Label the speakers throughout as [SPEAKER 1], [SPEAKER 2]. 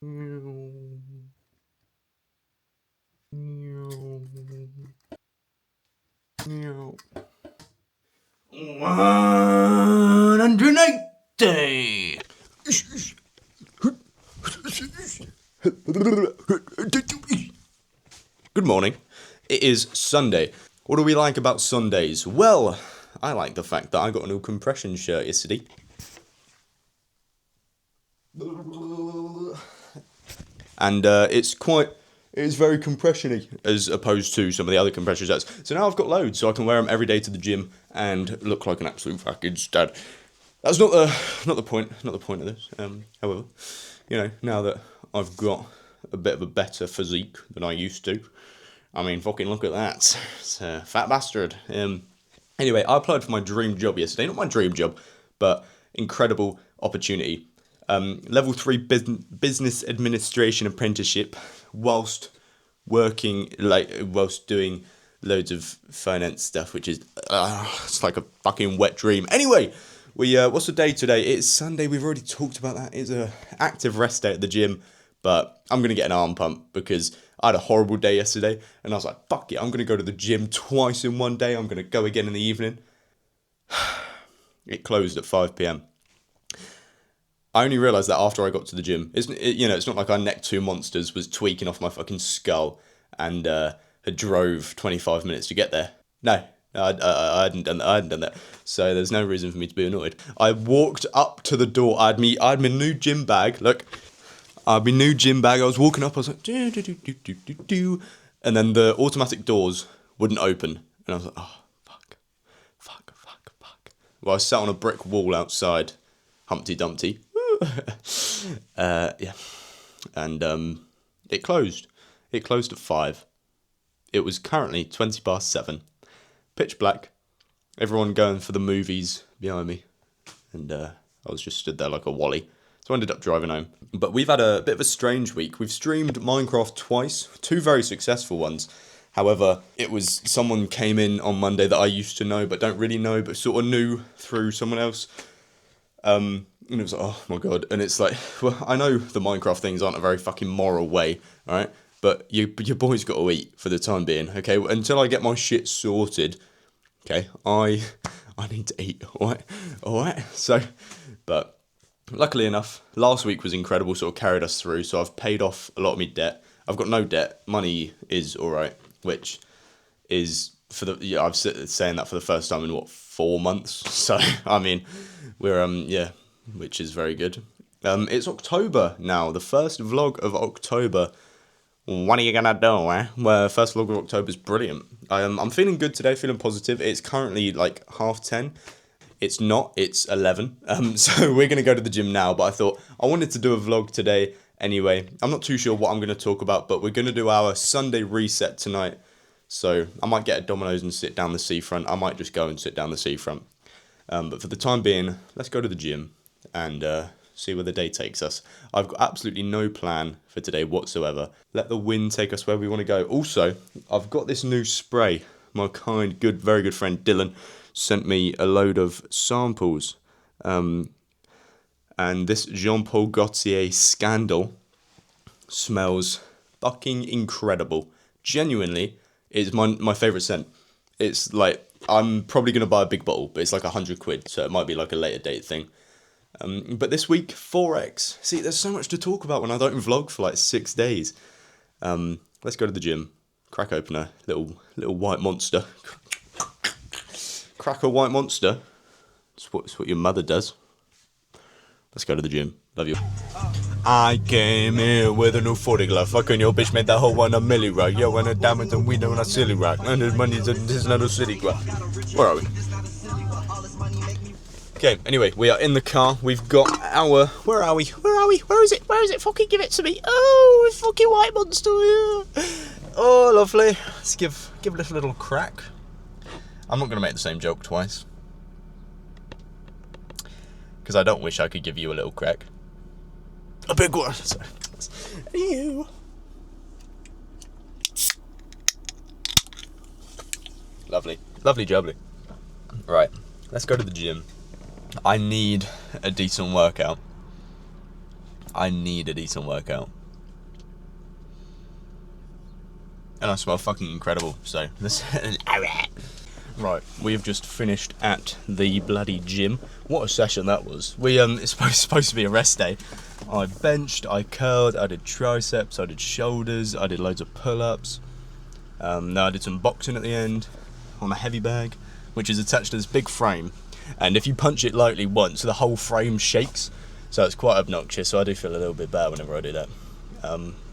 [SPEAKER 1] $180. Good morning. It is Sunday. What do we like about Sundays? Well, I like the fact that I got a new compression shirt yesterday. And it's very compression-y as opposed to some of the other compression shirts. So now I've got loads, so I can wear them every day to the gym and look like an absolute fucking stud. That's not the point of this. However, you know, now that I've got a bit of a better physique than I used to, I mean, fucking look at that. It's a fat bastard. Anyway, I applied for my dream job yesterday. Not my dream job, but incredible opportunity. Level 3 business administration apprenticeship, whilst doing loads of finance stuff, which is it's like a fucking wet dream. Anyway, what's the day today? It's Sunday. We've already talked about that. It's a active rest day at the gym, but I'm gonna get an arm pump because I had a horrible day yesterday, and I was like, fuck it, I'm gonna go to the gym twice in one day. I'm gonna go again in the evening. It closed at 5 p.m. I only realised that after I got to the gym. It's not like I necked two monsters, was tweaking off my fucking skull, and had drove 25 minutes to get there. No, I hadn't done that. So there's no reason for me to be annoyed. I walked up to the door. I had my new gym bag. Look, I had my new gym bag. I was walking up. I was like, do, and then the automatic doors wouldn't open, and I was like, oh, fuck. Well, I sat on a brick wall outside, Humpty Dumpty. Yeah, and it closed. It closed at 5. It was currently 7:20, pitch black. Everyone going for the movies behind me, and I was just stood there like a wally. So I ended up driving home. But we've had a bit of a strange week. We've streamed Minecraft twice, 2 very successful ones. However, it was someone came in on Monday that I used to know but don't really know, but sort of knew through someone else. And it was like, oh my god. And it's like, well, I know the Minecraft things aren't a very fucking moral way, alright? But your boy's got to eat for the time being, okay? Until I get my shit sorted, okay? I need to eat, alright? So, but luckily enough, last week was incredible, sort of carried us through, so I've paid off a lot of my debt. I've got no debt. Money is alright, which is I've saying that for the first time in 4 months. So I mean, we're which is very good. It's October now, the first vlog of October. What are you gonna do, eh? Well, first vlog of October is brilliant. I'm feeling good today, feeling positive. It's currently like 10:30. It's not, it's 11. So we're gonna go to the gym now, but I thought I wanted to do a vlog today anyway. I'm not too sure what I'm gonna talk about, but we're gonna do our Sunday reset tonight. So I might get a Domino's and sit down the seafront. I might just go and sit down the seafront. But for the time being, let's go to the gym and see where the day takes us. I've got absolutely no plan for today whatsoever. Let the wind take us where we want to go. Also, I've got this new spray. My kind, good, very good friend Dylan sent me a load of samples. And this Jean Paul Gaultier Scandal smells fucking incredible. Genuinely, it's my favourite scent. It's like, I'm probably going to buy a big bottle, but it's like £100, so it might be like a later date thing. But this week, 4X. See, there's so much to talk about when I don't vlog for like 6 days. Let's go to the gym. Crack open a little white monster. Crack a white monster. It's what your mother does. Let's go to the gym. Love you. I came here with a new 40 glove. Fucking your bitch made that whole one a milli rock. Yo, and a diamonds and we don't a silly rock. And the money's in this little city club. Where are we? Okay, anyway, we are in the car. We've got our... Where are we? Where is it? Fucking give it to me. Oh, fucking white monster. Oh, lovely. Let's give it a little crack. I'm not going to make the same joke twice. Because I don't wish I could give you a little crack. A big one. Sorry. Ew. Lovely. Lovely jubbly. Right, let's go to the gym. I need a decent workout. I need a decent workout. And I smell fucking incredible, so right, we have just finished at the bloody gym. What a session that was. It's supposed to be a rest day. I benched, I curled, I did triceps, I did shoulders, I did loads of pull-ups. Now I did some boxing at the end on a heavy bag, which is attached to this big frame. And if you punch it lightly once, the whole frame shakes. So it's quite obnoxious, so I do feel a little bit bad whenever I do that.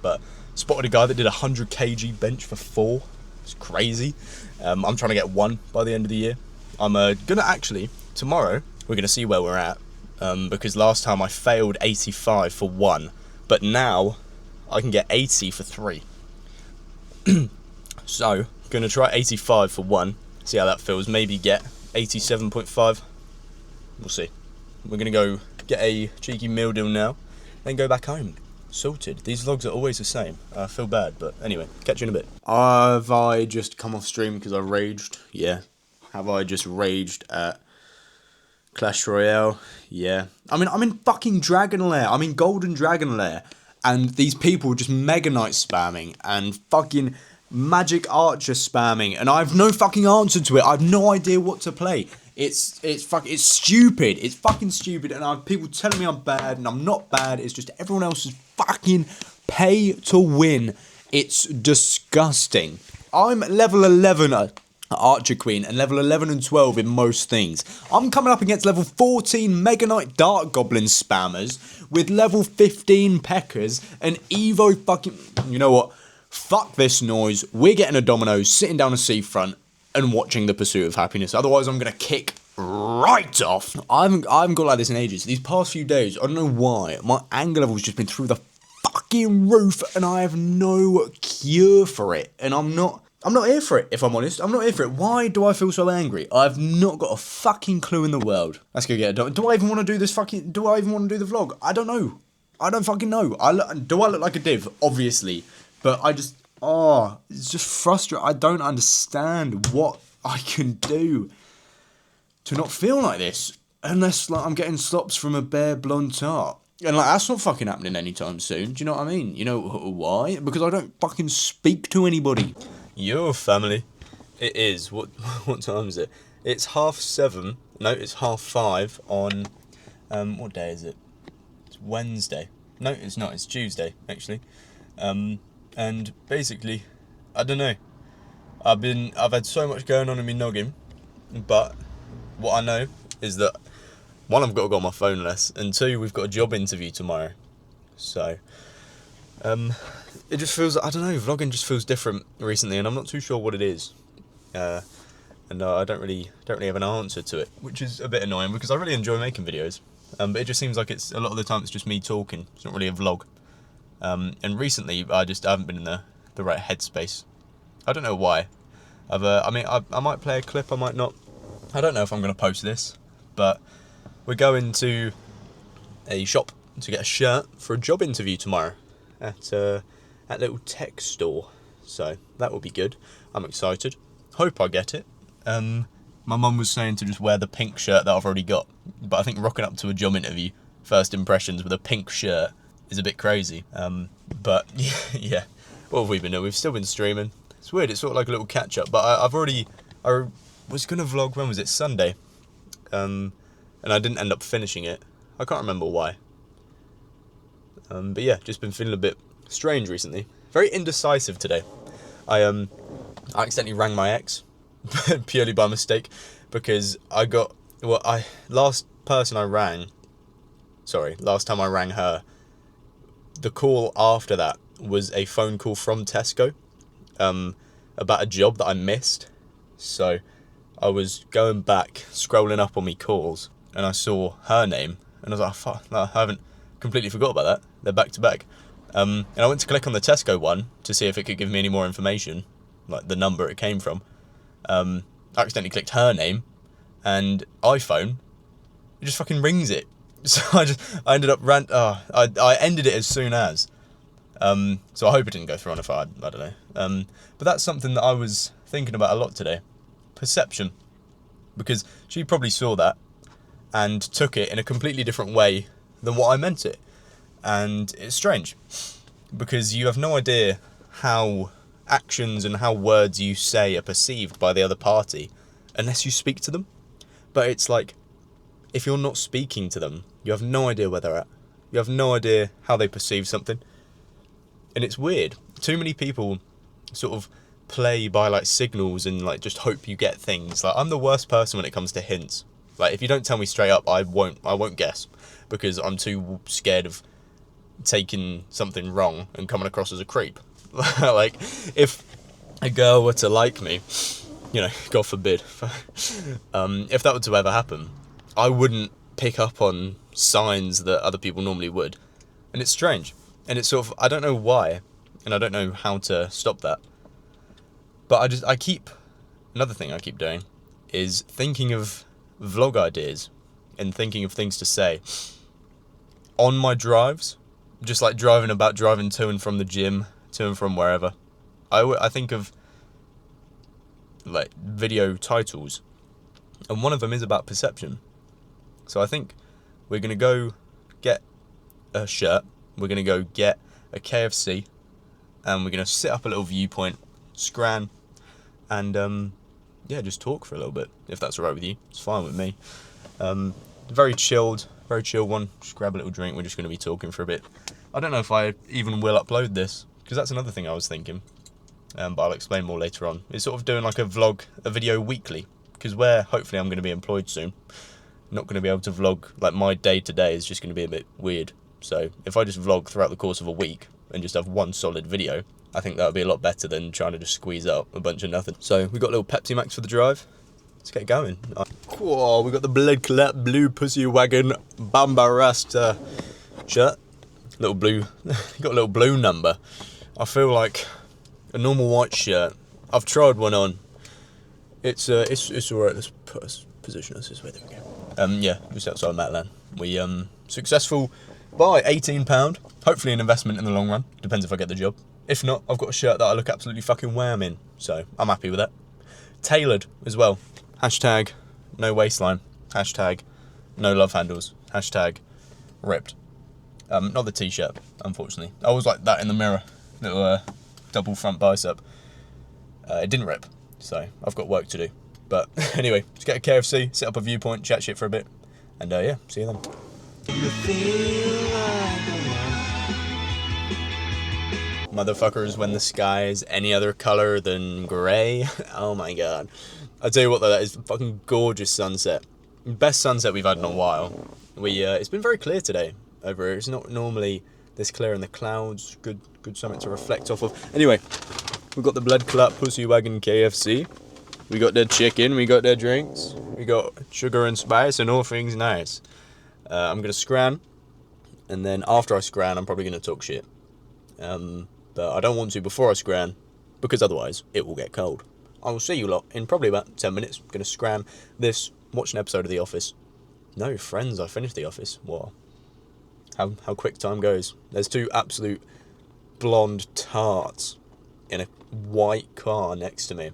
[SPEAKER 1] But spotted a guy that did a 100 kg bench for 4. It's crazy. I'm trying to get 1 by the end of the year. I'm gonna actually, tomorrow, we're gonna see where we're at. Because last time I failed 85 for 1. But now, I can get 80 for 3. So, gonna try 85 for 1. See how that feels. Maybe get 87.5. We'll see. We're gonna go get a cheeky meal deal now. Then go back home. Sorted. These vlogs are always the same. I feel bad, but anyway, catch you in a bit. Have I just come off stream because I raged? Yeah. Have I just raged at Clash Royale? Yeah. I mean, I'm in fucking Dragon Lair. I'm in Golden Dragon Lair. And these people just Mega Knight spamming and fucking Magic Archer spamming. And I have no fucking answer to it. I have no idea what to play. It's stupid. It's fucking stupid. And I have people telling me I'm bad and I'm not bad. It's just everyone else is fucking pay to win. It's disgusting. I'm level 11 at Archer Queen and level 11 and 12 in most things. I'm coming up against level 14 Mega Knight Dark Goblin spammers with level 15 Peckers and Evo fucking... You know what? Fuck this noise. We're getting a Domino's, sitting down a seafront and watching The Pursuit of Happiness. Otherwise, I'm going to kick right off. I haven't got like this in ages. These past few days, I don't know why, my anger level's just been through the fucking roof and I have no cure for it. And I'm not here for it, if I'm honest. I'm not here for it. Why do I feel so angry? I've not got a fucking clue in the world. Let's go get it. Do I even want to do this fucking... Do I even want to do the vlog? I don't know. I don't fucking know. Do I look like a div? Obviously. But I just... Oh, it's just frustrating. I don't understand what I can do to not feel like this. Unless, like, I'm getting slops from a bare blonde tart. And, like, that's not fucking happening anytime soon. Do you know what I mean? You know why? Because I don't fucking speak to anybody. Your family. It is. What time is it? It's 7:30. No, it's 5:30 on... what day is it? It's Wednesday. No, it's not. It's Tuesday, actually. And basically, I don't know. I've had so much going on in my noggin, but what I know is that 1, I've got to go on my phone less, and 2, we've got a job interview tomorrow. So, it just feels, I don't know, vlogging just feels different recently, and I'm not too sure what it is. And I don't really have an answer to it, which is a bit annoying because I really enjoy making videos. But it just seems like it's a lot of the time it's just me talking. It's not really a vlog. And recently, I haven't been in the right headspace. I don't know why. I might play a clip, I might not. I don't know if I'm going to post this, but we're going to a shop to get a shirt for a job interview tomorrow at little tech store. So that will be good. I'm excited. Hope I get it. My mum was saying to just wear the pink shirt that I've already got, but I think rocking up to a job interview, first impressions with a pink shirt, is a bit crazy. But yeah, what have we been doing? We've still been streaming. It's weird, it's sort of like a little catch up, but I was gonna vlog, when was it? Sunday. And I didn't end up finishing it. I can't remember why. But yeah, just been feeling a bit strange recently. Very indecisive today. I accidentally rang my ex, purely by mistake, because last time I rang her, the call after that was a phone call from Tesco about a job that I missed. So I was going back, scrolling up on me calls, and I saw her name, and I was like, fuck, no, I haven't completely forgot about that. They're back to back. And I went to click on the Tesco one to see if it could give me any more information, like the number it came from. I accidentally clicked her name, and iPhone, it just fucking rings it. So I ended up I ended it as soon as. So I hope it didn't go through on if I don't know. But that's something that I was thinking about a lot today. Perception. Because she probably saw that and took it in a completely different way than what I meant it. And it's strange, because you have no idea how actions and how words you say are perceived by the other party, unless you speak to them. But it's like, if you're not speaking to them, you have no idea where they're at. You have no idea how they perceive something. And it's weird. Too many people sort of play by like signals and like just hope you get things. Like, I'm the worst person when it comes to hints. Like, if you don't tell me straight up, I won't guess, because I'm too scared of taking something wrong and coming across as a creep. Like, if a girl were to like me, you know, God forbid, if that were to ever happen, I wouldn't pick up on signs that other people normally would. And it's strange. And it's sort of, I don't know why, and I don't know how to stop that. But another thing I keep doing is thinking of vlog ideas and thinking of things to say on my drives, just like driving to and from the gym, to and from wherever. I think of like video titles, and one of them is about perception. So I think we're going to go get a shirt, we're going to go get a KFC, and we're going to sit up a little viewpoint, scran, and just talk for a little bit, if that's alright with you. It's fine with me. Very chilled one. Just grab a little drink, we're just going to be talking for a bit. I don't know if I even will upload this, because that's another thing I was thinking, but I'll explain more later on. It's sort of doing like a video weekly, because hopefully I'm going to be employed soon. Not going to be able to vlog, like my day-to-day is just going to be a bit weird. So if I just vlog throughout the course of a week and just have one solid video, I think that would be a lot better than trying to just squeeze out a bunch of nothing. So we got a little Pepsi Max for the drive. Let's get going. Whoa, we got the Blood Clot Blue Pussy Wagon Bamba Rasta shirt. Little blue, got a little blue number. I feel like a normal white shirt. I've tried one on. It's alright. Let's position us this way. There we go. Just outside Matlan. We successful by £18. Hopefully an investment in the long run. Depends if I get the job. If not, I've got a shirt that I look absolutely fucking wham in. So I'm happy with that. Tailored as well. Hashtag no waistline. Hashtag no love handles. Hashtag ripped. Not the t-shirt, unfortunately. I was like that in the mirror. Little double front bicep. It didn't rip, so I've got work to do. But anyway, just get a KFC, set up a viewpoint, chat shit for a bit, and see you then. Motherfuckers, when the sky is any other colour than grey. Oh my god. I tell you what though, that is a fucking gorgeous sunset. Best sunset we've had in a while. It's been very clear today over here. It's not normally this clear in the clouds. Good something to reflect off of. Anyway, we've got the Blood Clot Pussy Wagon KFC. We got their chicken, we got their drinks, we got sugar and spice and all things nice. I'm going to scran, and then after I scran, I'm probably going to talk shit. But I don't want to before I scran, because otherwise it will get cold. I will see you lot in probably about 10 minutes. I'm going to scran this, watch an episode of The Office. No, Friends, I finished The Office. Wow. How quick time goes. There's two absolute blonde tarts in a white car next to me.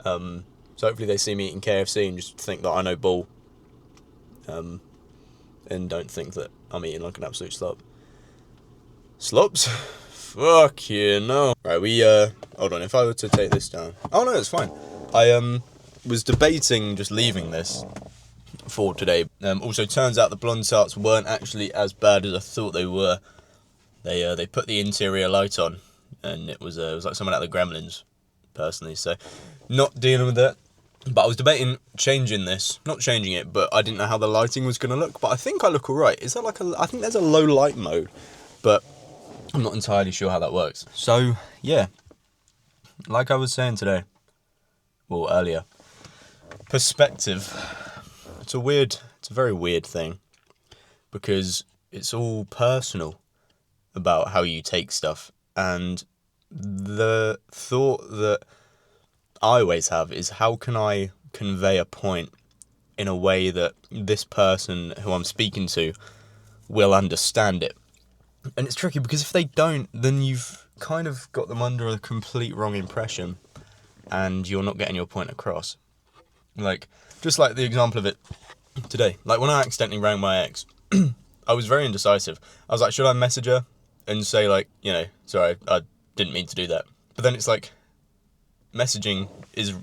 [SPEAKER 1] So hopefully they see me eating KFC and just think that I know bull. And don't think that I'm eating like an absolute slop. Slops? Fuck yeah, no. Right, hold on, if I were to take this down. Oh no, it's fine. I was debating just leaving this for today. Also, turns out the blonde tarts weren't actually as bad as I thought they were. They put the interior light on, and it was like someone out of the Gremlins, personally. So, not dealing with that. But I was debating changing this, not changing it, but I didn't know how the lighting was going to look. But I think I look alright. Is that like I think there's a low light mode, but I'm not entirely sure how that works. So yeah, like I was saying today, well earlier, perspective. It's a very weird thing, because it's all personal about how you take stuff, and the thought that I always have is, how can I convey a point in a way that this person who I'm speaking to will understand it? And it's tricky, because if they don't, then you've kind of got them under a complete wrong impression, and you're not getting your point across. Like, just like the example of it today. Like, when I accidentally rang my ex, I was very indecisive. I was like, should I message her and say, like, you know, sorry, I didn't mean to do that. But then it's like, messaging is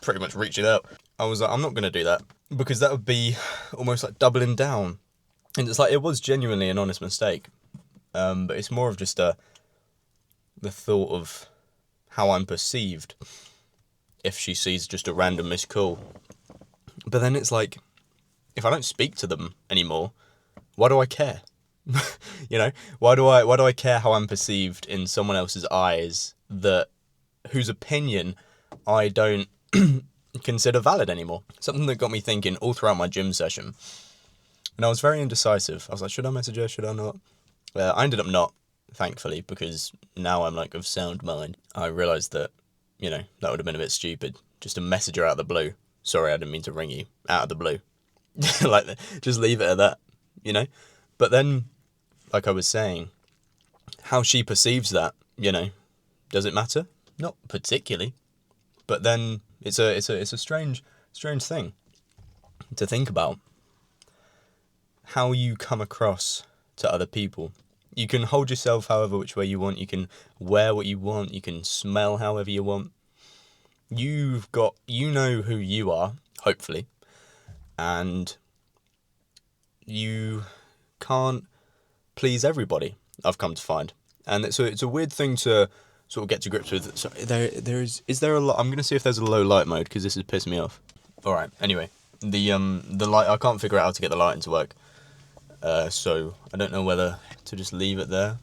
[SPEAKER 1] pretty much reaching out. I was like, I'm not going to do that, because that would be almost like doubling down. And it's like, it was genuinely an honest mistake. But it's more of just the thought of how I'm perceived if she sees just a random missed call. But then it's like, if I don't speak to them anymore, why do I care? You know, why do I care how I'm perceived in someone else's eyes whose opinion I don't consider valid anymore? Something that got me thinking all throughout my gym session. And I was very indecisive. I was like, should I message her? Should I not? I ended up not, thankfully, because now I'm like of sound mind. I realised that, you know, that would have been a bit stupid. Just to message her out of the blue. Sorry, I didn't mean to ring you. Out of the blue. Like, just leave it at that, you know? But then, like I was saying, how she perceives that, you know, does it matter? Not particularly. But then it's a strange thing to think about. How you come across to other people. You can hold yourself however which way you want. You can wear what you want. You can smell however you want. You know who you are, hopefully. And you can't please everybody, I've come to find. And it's a weird thing to sort of get to grips with. So is there a lot? I'm going to see if there's a low light mode, because this is pissing me off. All right, anyway. The light, I can't figure out how to get the lighting to work. So I don't know whether to just leave it there.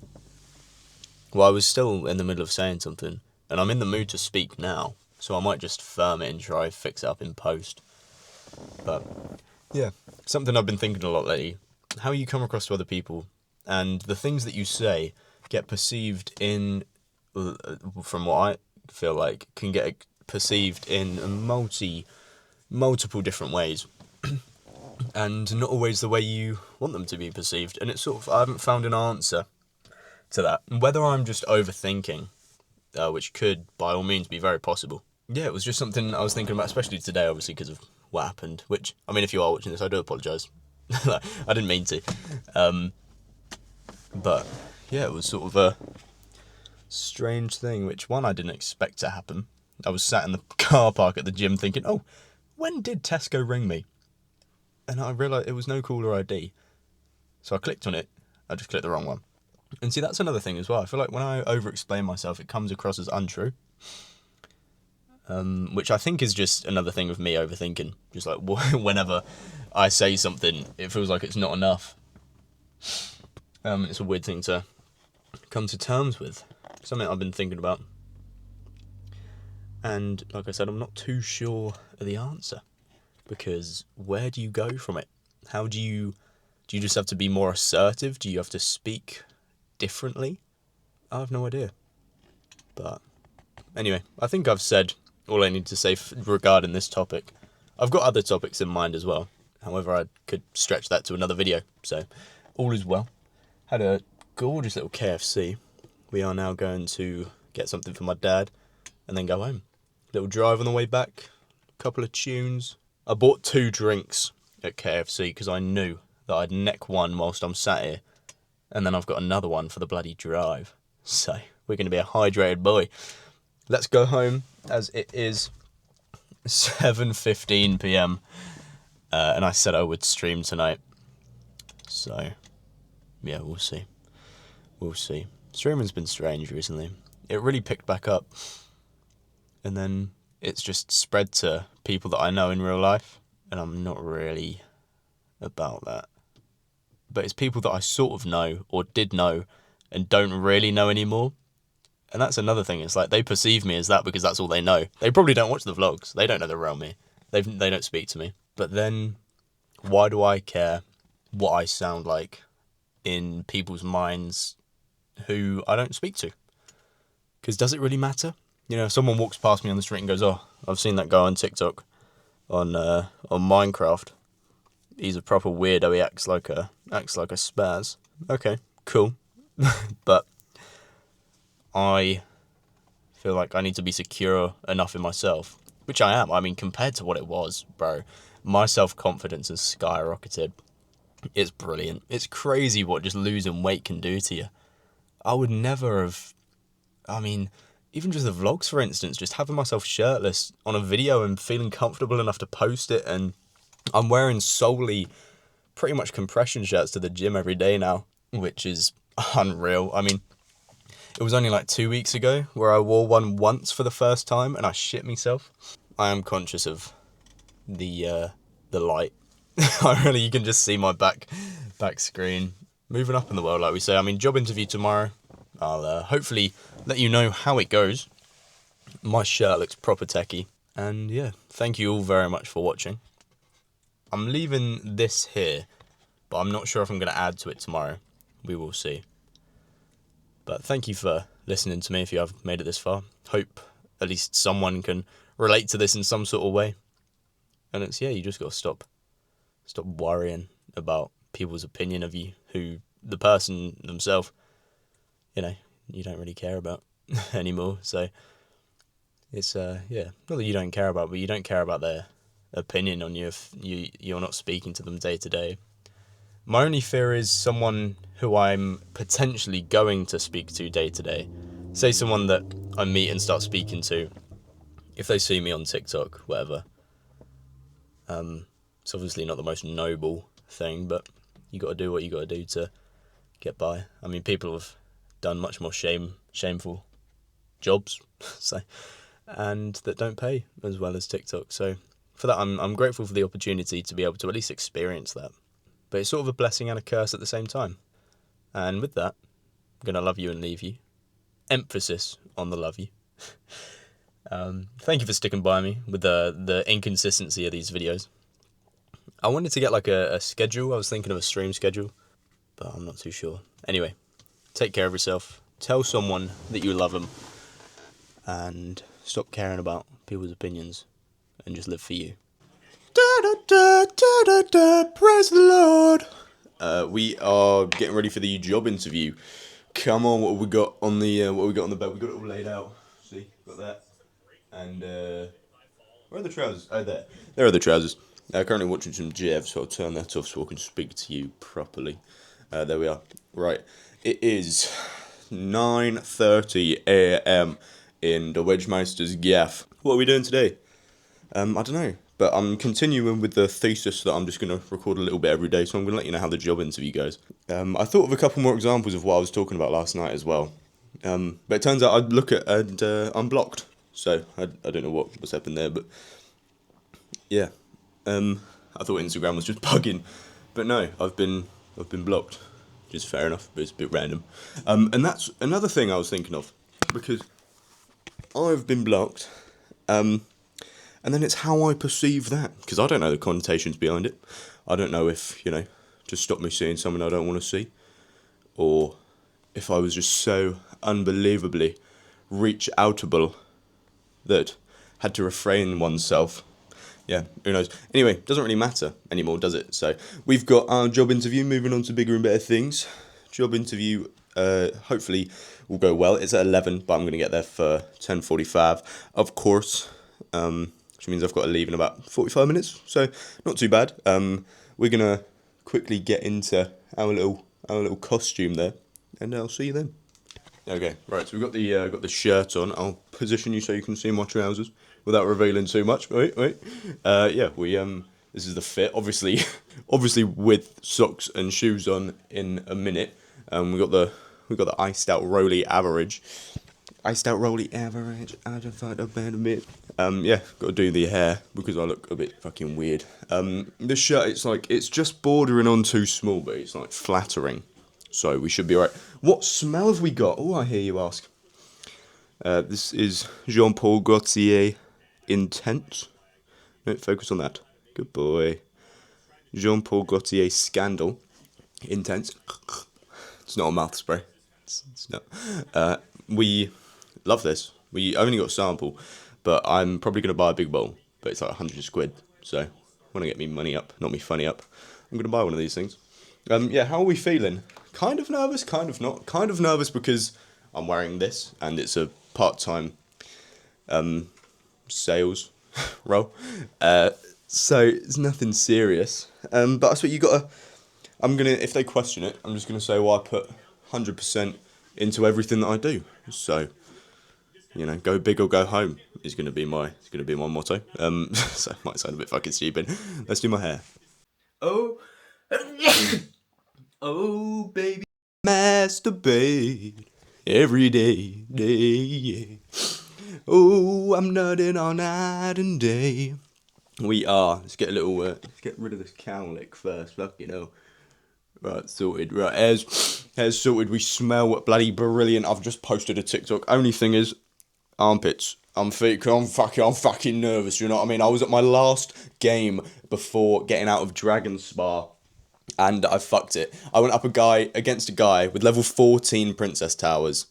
[SPEAKER 1] Well, I was still in the middle of saying something, and I'm in the mood to speak now, so I might just firm it and try fix it up in post. But yeah, something I've been thinking a lot lately: how you come across to other people, and the things that you say get perceived in, from what I feel like, can get perceived in multiple different ways. And not always the way you want them to be perceived. And it's sort of, I haven't found an answer to that. Whether I'm just overthinking, which could, by all means, be very possible. Yeah, it was just something I was thinking about, especially today, obviously, because of what happened. Which, I mean, if you are watching this, I do apologise. I didn't mean to. But, yeah, it was sort of a strange thing, which, one, I didn't expect to happen. I was sat in the car park at the gym thinking, oh, when did Tesco ring me? And I realised it was no caller ID. So I clicked on it. I just clicked the wrong one. And see, that's another thing as well. I feel like when I over-explain myself, it comes across as untrue. Which I think is just another thing of me overthinking. Just like, whenever I say something, it feels like it's not enough. It's a weird thing to come to terms with. Something I've been thinking about. And, like I said, I'm not too sure of the answer. Because where do you go from it? How do you just have to be more assertive? Do you have to speak differently? I have no idea. But anyway, I think I've said all I need to say regarding this topic. I've got other topics in mind as well. However, I could stretch that to another video. So all is well. Had a gorgeous little KFC. We are now going to get something for my dad and then go home. Little drive on the way back. Couple of tunes. I bought 2 drinks at KFC because I knew that I'd neck one whilst I'm sat here. And then I've got another one for the bloody drive. So, we're going to be a hydrated boy. Let's go home, as it is 7:15 PM. And I said I would stream tonight. So, yeah, we'll see. We'll see. Streaming's been strange recently. It really picked back up. And then it's just spread to people that I know in real life, and I'm not really about that. But it's people that I sort of know, or did know, and don't really know anymore. And that's another thing. It's like they perceive me as that because that's all they know. They probably don't watch the vlogs. They don't know the real me. They don't speak to me. But then, why do I care what I sound like in people's minds who I don't speak to? Because does it really matter? You know, if someone walks past me on the street and goes, oh, I've seen that guy on TikTok on Minecraft. He's a proper weirdo. He acts like a spaz. Okay, cool. But I feel like I need to be secure enough in myself, which I am. I mean, compared to what it was, bro, my self-confidence has skyrocketed. It's brilliant. It's crazy what just losing weight can do to you. I would never have, I mean, even just the vlogs, for instance, just having myself shirtless on a video and feeling comfortable enough to post it. And I'm wearing solely pretty much compression shirts to the gym every day now, which is unreal. I mean, it was only like 2 weeks ago where I wore one once for the first time and I shit myself. I am conscious of the light. You can just see my back screen moving up in the world, like we say. I mean, job interview tomorrow. I'll hopefully let you know how it goes. My shirt looks proper techie. And yeah, thank you all very much for watching. I'm leaving this here, but I'm not sure if I'm going to add to it tomorrow. We will see. But thank you for listening to me if you have made it this far. Hope at least someone can relate to this in some sort of way. And it's, yeah, you just got to stop worrying about people's opinion of you, who the person themselves, you don't really care about anymore. So it's, yeah, not that you don't care about, but you don't care about their opinion on you if you're not speaking to them day to day. My only fear is someone who I'm potentially going to speak to day to day. Say someone that I meet and start speaking to, if they see me on TikTok, whatever. It's obviously not the most noble thing, but you got to do what you got to do to get by. I mean, people have done much more shameful jobs, and that don't pay as well as TikTok. So for that, I'm grateful for the opportunity to be able to at least experience that. But it's sort of a blessing and a curse at the same time. And with that, I'm going to love you and leave you. Emphasis on the love you. Thank you for sticking by me with the inconsistency of these videos. I wanted to get like a schedule. I was thinking of a stream schedule, but I'm not too sure. Anyway, take care of yourself. Tell someone that you love them. And stop caring about people's opinions and just live for you. Praise the Lord. We are getting ready for the job interview. Come on, what have we got on the bed? We got it all laid out. See, got that. And where are the trousers? Oh, there. There are the trousers. Currently watching some Jev, so I'll turn that off so I can speak to you properly. There we are. Right. It is 9:30 a.m. in the Wedgemeister's gaff. What are we doing today? I don't know. But I'm continuing with the thesis that I'm just going to record a little bit every day, so I'm going to let you know how the job interview goes. I thought of a couple more examples of what I was talking about last night as well. But it turns out I'd look at and I'm blocked. So I don't know what's happened there, but yeah. I thought Instagram was just bugging, but no, I've been blocked. Which is fair enough, but it's a bit random. And that's another thing I was thinking of, because I've been blocked. And then it's how I perceive that, because I don't know the connotations behind it. I don't know if, to stop me seeing someone I don't want to see, or if I was just so unbelievably reach-outable that had to refrain oneself. Yeah, who knows? Anyway, doesn't really matter anymore, does it? So we've got our job interview, moving on to bigger and better things. Job interview, hopefully will go well. It's at 11, but I'm going to get there for 10:45, of course. Which means I've got to leave in about 45 minutes, so not too bad. We're gonna quickly get into our little costume there, and I'll see you then. Okay, right. So we've got the shirt on. I'll position you so you can see my trousers without revealing too much. Wait. Yeah, this is the fit. Obviously with socks and shoes on in a minute. We got the iced out Rolly average. I just thought about a bit. Yeah, got to do the hair because I look a bit fucking weird. This shirt, it's just bordering on too small, but it's like flattering. So we should be alright. What smell have we got? Oh, I hear you ask. This is Jean Paul Gaultier Intense. No, focus on that. Good boy. Jean Paul Gaultier Scandal Intense. It's not a mouth spray. It's not. We love this. We only got a sample, but I'm probably going to buy a big bowl. But it's like 100 quid. So, want to get me money up, not me funny up. I'm going to buy one of these things. Yeah, how are we feeling? Kind of nervous, kind of not. Kind of nervous because I'm wearing this, and it's a part-time sales role. So, it's nothing serious. But I suppose you got to... if they question it, I'm just gonna say, well, I put 100% into everything that I do. So, go big or go home is gonna be my motto. So it might sound a bit fucking stupid. Let's do my hair. Oh, oh, baby, masturbate every day, yeah. Oh, I'm nutting all night and day. We are. Let's get let's get rid of this cowlick first. Fucking hell. Right, sorted. Right, hair's sorted. We smell bloody brilliant. I've just posted a TikTok. Only thing is, armpits. I'm fucking nervous. You know what I mean? I was at my last game before getting out of Dragon Spa, and I fucked it. I went up against a guy with level 14 Princess Towers.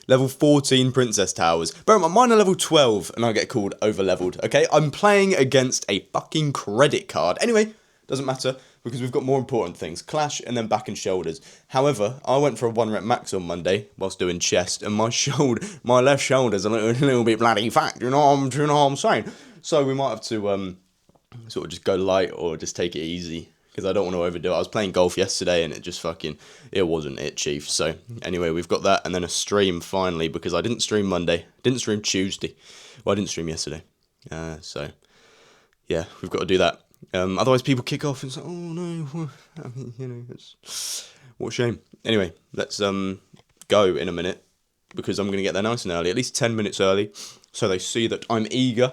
[SPEAKER 1] Level 14 Princess Towers. Bro, mine are level 12 and I get called over-leveled, okay? I'm playing against a fucking credit card. Anyway, doesn't matter because we've got more important things. Clash and then back and shoulders. However, I went for a 1 rep max on Monday whilst doing chest and my left shoulder's a little bit bloody fat. You know what I'm saying? So we might have to sort of just go light or just take it easy. Because I don't want to overdo it. I was playing golf yesterday and it wasn't it, chief. So anyway, we've got that and then a stream finally because I didn't stream Monday. Didn't stream Tuesday. Well, I didn't stream yesterday. So yeah, we've got to do that. Otherwise people kick off and say, oh no, I mean, what a shame. Anyway, let's go in a minute because I'm going to get there nice and early, at least 10 minutes early. So they see that I'm eager.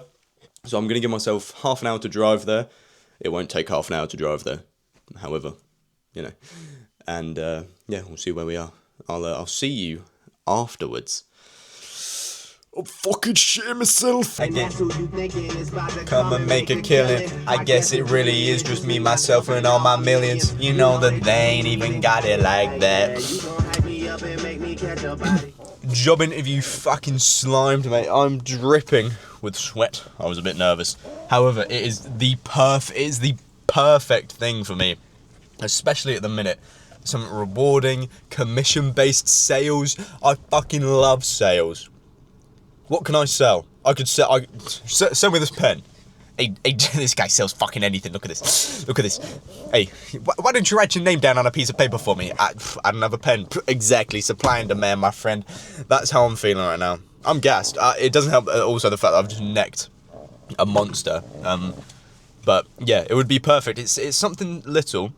[SPEAKER 1] So I'm going to give myself half an hour to drive there. It won't take half an hour to drive there. However, and yeah, we'll see where we are. I'll see you afterwards. I'm fucking shit myself. Come and make a killing. I guess it really is just me, myself, and all my millions. You know that they ain't even got it like that. Job interview fucking slimed, mate. I'm dripping with sweat. I was a bit nervous. However, it is the perfect thing for me, especially at the minute. Some rewarding, commission-based sales. I fucking love sales. What can I sell? I could sell me this pen. Hey, this guy sells fucking anything. Look at this. Look at this. Hey, why don't you write your name down on a piece of paper for me? I don't have a pen. Exactly. Supply and demand, my friend. That's how I'm feeling right now. I'm gassed. It doesn't help also the fact that I've just necked a monster. But yeah, it would be perfect. It's something little.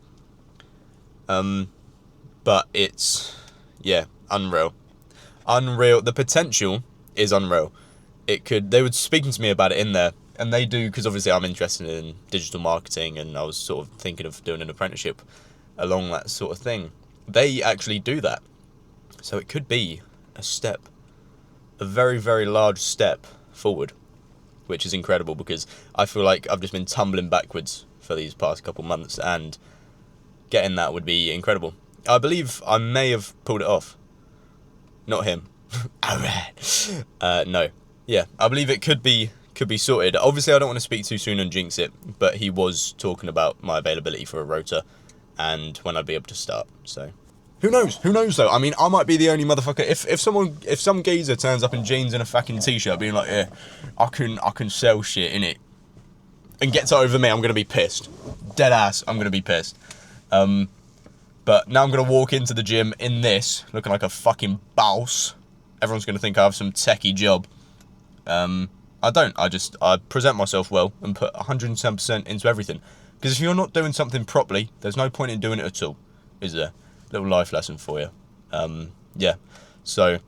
[SPEAKER 1] But it's, yeah, unreal. Unreal. The potential is unreal. They were speaking to me about it in there, and they do, because obviously I'm interested in digital marketing, and I was sort of thinking of doing an apprenticeship along that sort of thing. They actually do that. So it could be a very, very large step forward, which is incredible because I feel like I've just been tumbling backwards for these past couple months, and getting that would be incredible. I believe I may have pulled it off. Not him. Alright. No. Yeah, I believe it could be sorted. Obviously, I don't want to speak too soon and jinx it, but he was talking about my availability for a rota and when I'd be able to start. So who knows? Who knows though? I mean, I might be the only motherfucker. If some geezer turns up in jeans and a fucking t-shirt, being like, yeah, I can sell shit in it, and gets over me, I'm gonna be pissed. Dead ass, I'm gonna be pissed. But now I'm gonna walk into the gym in this, looking like a fucking boss. Everyone's gonna think I have some techie job. I don't. I present myself well and put 110% into everything. Because if you're not doing something properly, there's no point in doing it at all, is there? Little life lesson for you. Yeah. So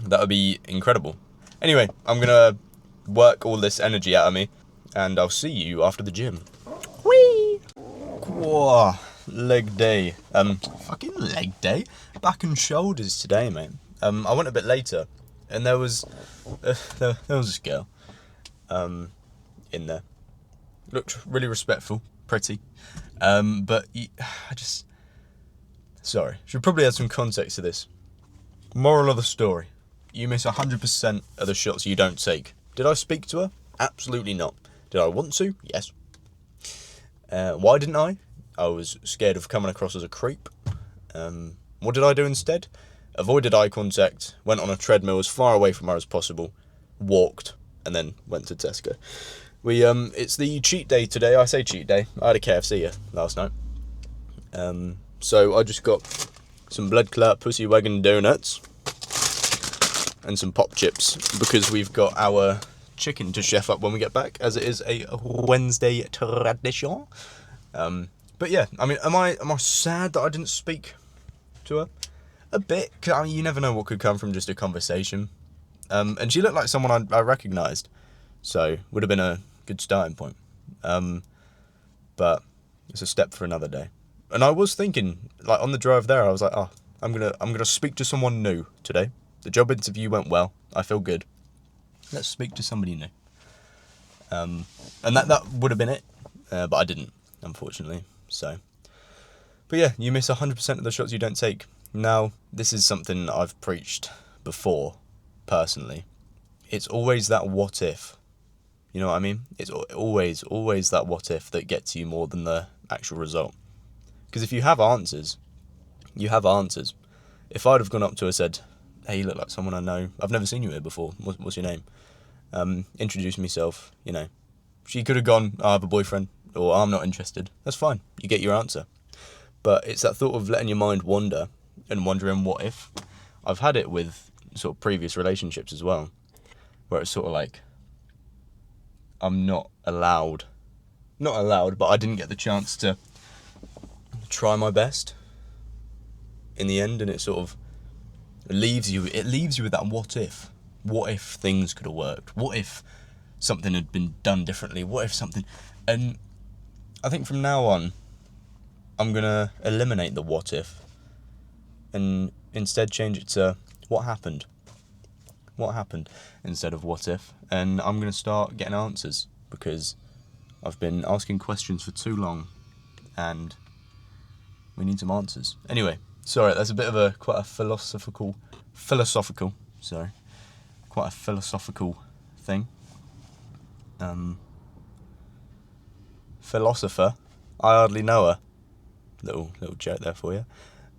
[SPEAKER 1] that would be incredible. Anyway, I'm gonna work all this energy out of me, and I'll see you after the gym. Whee! Whoa, leg day. Fucking leg day. Back and shoulders today, mate. I went a bit later, and there was this girl, in there. Looked really respectful, pretty, but sorry, should probably add some context to this. Moral of the story: you miss 100% of the shots you don't take. Did I speak to her? Absolutely not. Did I want to? Yes. Why didn't I? I was scared of coming across as a creep. What did I do instead? Avoided eye contact, went on a treadmill as far away from her as possible, walked, and then went to Tesco. It's the cheat day today. I say cheat day. I had a KFC last night. So I just got some blood clot pussy wagon donuts and some pop chips because we've got our chicken to chef up when we get back, as it is a Wednesday tradition. But yeah, I mean, am I sad that I didn't speak to her? A bit, 'cause, I mean, you never know what could come from just a conversation. And she looked like someone I recognised, so would have been a good starting point. But it's a step for another day. And I was thinking, like on the drive there, I was like, oh, I'm gonna speak to someone new today. The job interview went well. I feel good. Let's speak to somebody new. And that would have been it, but I didn't, unfortunately. So, but yeah, you miss 100% of the shots you don't take. Now, this is something I've preached before, personally. It's always that what if. You know what I mean? It's always that what if that gets you more than the actual result. Because if you have answers, you have answers. If I'd have gone up to her and said, hey, you look like someone I know, I've never seen you here before, what's your name? Introduce myself, you know. She could have gone, I have a boyfriend, or I'm not interested. That's fine, you get your answer. But it's that thought of letting your mind wander and wondering what if. I've had it with sort of previous relationships as well, where it's sort of like, I'm not allowed, but I didn't get the chance to try my best in the end, and it sort of leaves you with that what if things could have worked, what if something had been done differently, what if something. And I think from now on I'm gonna eliminate the what if and instead change it to what happened instead of what if. And I'm gonna start getting answers, because I've been asking questions for too long and we need some answers. Anyway, sorry, that's a bit of quite a philosophical thing. Philosopher, I hardly know her. Little joke there for you.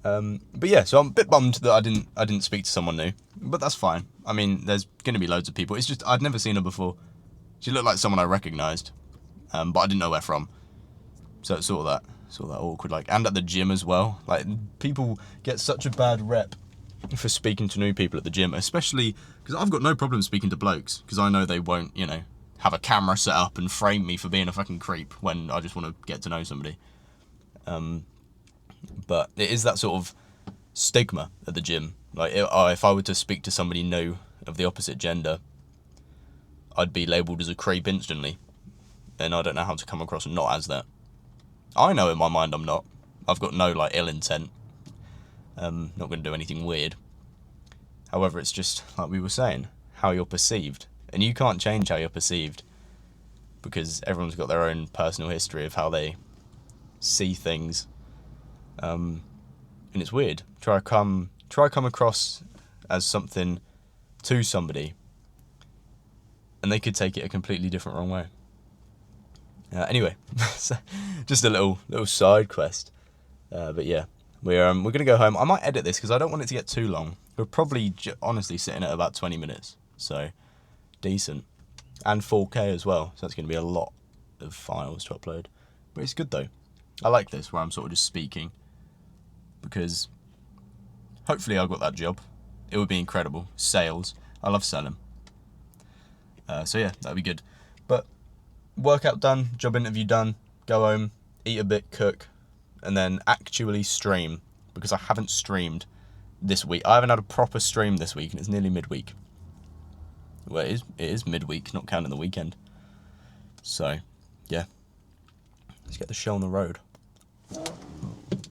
[SPEAKER 1] But yeah, so I'm a bit bummed that I didn't speak to someone new, but that's fine. I mean, there's gonna be loads of people. It's just I'd never seen her before. She looked like someone I recognised, but I didn't know where from. So it's sort of that awkward, like, and at the gym as well. Like, people get such a bad rep for speaking to new people at the gym, especially because I've got no problem speaking to blokes, because I know they won't, you know, have a camera set up and frame me for being a fucking creep when I just want to get to know somebody. But it is that sort of stigma at the gym. Like, if I were to speak to somebody new of the opposite gender, I'd be labelled as a creep instantly, and I don't know how to come across not as that. I know in my mind I'm not. I've got no, like, ill intent. Not going to do anything weird. However, it's just, like we were saying, how you're perceived. And you can't change how you're perceived, because everyone's got their own personal history of how they see things. And it's weird. Try come across as something to somebody, and they could take it a completely different wrong way. Anyway, just a little side quest. But yeah, we're gonna go home. I might edit this because I don't want it to get too long. We're probably honestly sitting at about 20 minutes, so decent, and 4K as well. So that's gonna be a lot of files to upload. But it's good though. I like this where I'm sort of just speaking, because hopefully I got that job. It would be incredible. Sales. I love selling. So yeah, that'd be good. But workout done, job interview done, go home, eat a bit, cook, and then actually stream, because I haven't streamed this week. I haven't had a proper stream this week, and it's nearly midweek. Well, it is midweek, not counting the weekend. So, yeah. Let's get the show on the road.